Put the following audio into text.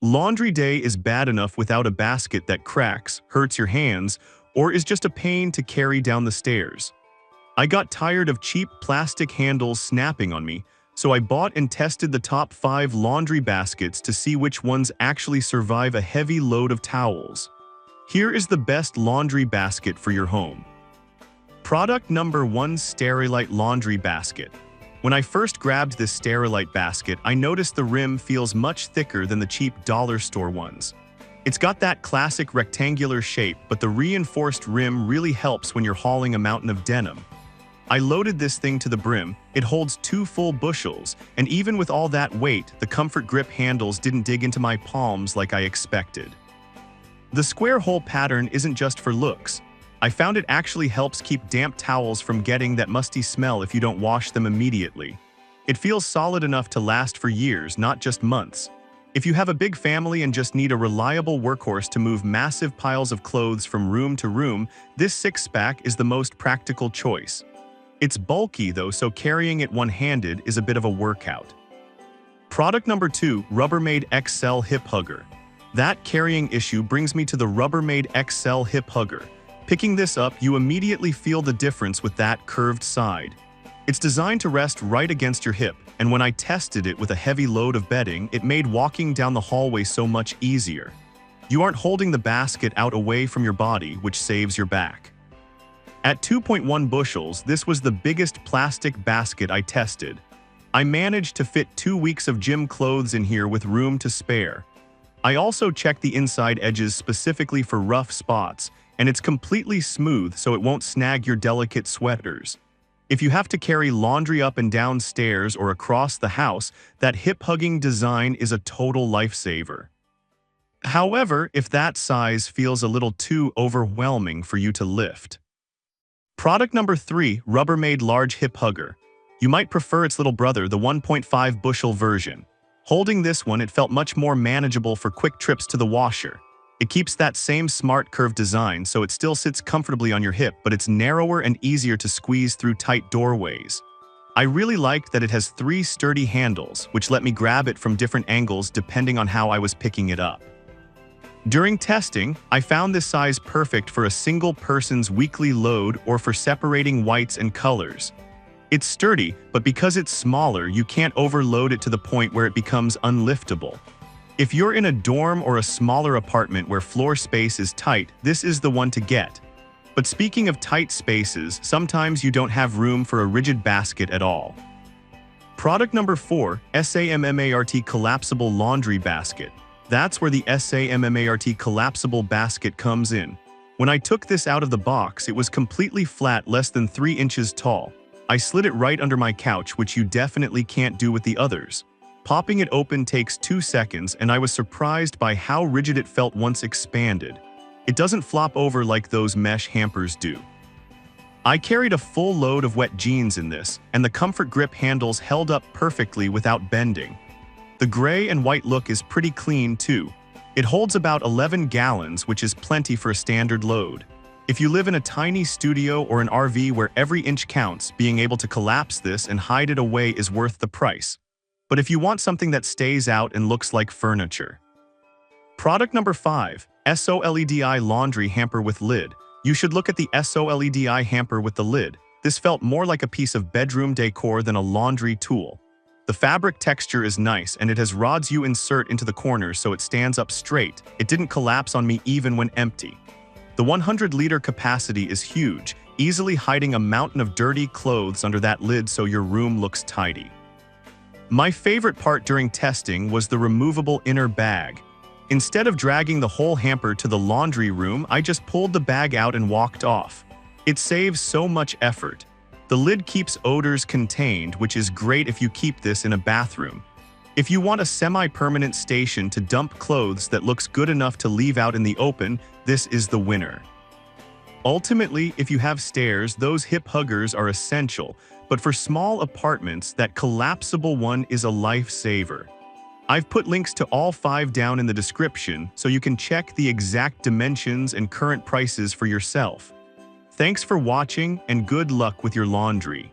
Laundry day is bad enough without a basket that cracks, hurts your hands, or is just a pain to carry down the stairs. I got tired of cheap plastic handles snapping on me, so I bought and tested the top 5 laundry baskets to see which ones actually survive a heavy load of towels. Here is the best laundry basket for your home. Product number 1: Sterilite Laundry Basket. When I first grabbed this Sterilite basket, I noticed the rim feels much thicker than the cheap dollar store ones. It's got that classic rectangular shape, but the reinforced rim really helps when you're hauling a mountain of denim. I loaded this thing to the brim. It holds 2 full bushels, and even with all that weight, the comfort grip handles didn't dig into my palms like I expected. The square hole pattern isn't just for looks. I found it actually helps keep damp towels from getting that musty smell if you don't wash them immediately. It feels solid enough to last for years, not just months. If you have a big family and just need a reliable workhorse to move massive piles of clothes from room to room, this 6-pack is the most practical choice. It's bulky though, so carrying it one-handed is a bit of a workout. Product number 2: Rubbermaid XL Hip Hugger. That carrying issue brings me to the Rubbermaid XL Hip Hugger. Picking this up, you immediately feel the difference with that curved side. It's designed to rest right against your hip, and when I tested it with a heavy load of bedding, it made walking down the hallway so much easier. You aren't holding the basket out away from your body, which saves your back. At 2.1 bushels, this was the biggest plastic basket I tested. I managed to fit 2 weeks of gym clothes in here with room to spare. I also checked the inside edges specifically for rough spots, and it's completely smooth so it won't snag your delicate sweaters. If you have to carry laundry up and down stairs or across the house, that hip-hugging design is a total lifesaver. However, if that size feels a little too overwhelming for you to lift. Product number 3: Rubbermaid Large Hip Hugger. You might prefer its little brother, the 1.5 bushel version. Holding this one, it felt much more manageable for quick trips to the washer. It keeps that same smart curved design, so it still sits comfortably on your hip, but it's narrower and easier to squeeze through tight doorways. I really liked that it has 3 sturdy handles, which let me grab it from different angles depending on how I was picking it up. During testing, I found this size perfect for a single person's weekly load or for separating whites and colors. It's sturdy, but because it's smaller, you can't overload it to the point where it becomes unliftable. If you're in a dorm or a smaller apartment where floor space is tight, this is the one to get. But speaking of tight spaces, sometimes you don't have room for a rigid basket at all. Product number 4: SAMMART Collapsible Laundry Basket. That's where the SAMMART Collapsible Basket comes in. When I took this out of the box, it was completely flat, less than 3 inches tall. I slid it right under my couch, which you definitely can't do with the others. Popping it open takes 2 seconds, and I was surprised by how rigid it felt once expanded. It doesn't flop over like those mesh hampers do. I carried a full load of wet jeans in this, and the comfort grip handles held up perfectly without bending. The gray and white look is pretty clean too. It holds about 11 gallons, which is plenty for a standard load. If you live in a tiny studio or an RV where every inch counts, being able to collapse this and hide it away is worth the price. But if you want something that stays out and looks like furniture. Product number 5: SOLEDI Laundry Hamper with Lid. You should look at the SOLEDI hamper with the lid. This felt more like a piece of bedroom decor than a laundry tool. The fabric texture is nice, and it has rods you insert into the corners so it stands up straight. It didn't collapse on me even when empty. The 100-liter capacity is huge, easily hiding a mountain of dirty clothes under that lid so your room looks tidy. My favorite part during testing was the removable inner bag. Instead of dragging the whole hamper to the laundry room, I just pulled the bag out and walked off. It saves so much effort. The lid keeps odors contained, which is great if you keep this in a bathroom. If you want a semi-permanent station to dump clothes that looks good enough to leave out in the open, this is the winner. Ultimately, if you have stairs, those hip huggers are essential, but for small apartments, that collapsible one is a lifesaver. I've put links to all 5 down in the description so you can check the exact dimensions and current prices for yourself. Thanks for watching, and good luck with your laundry.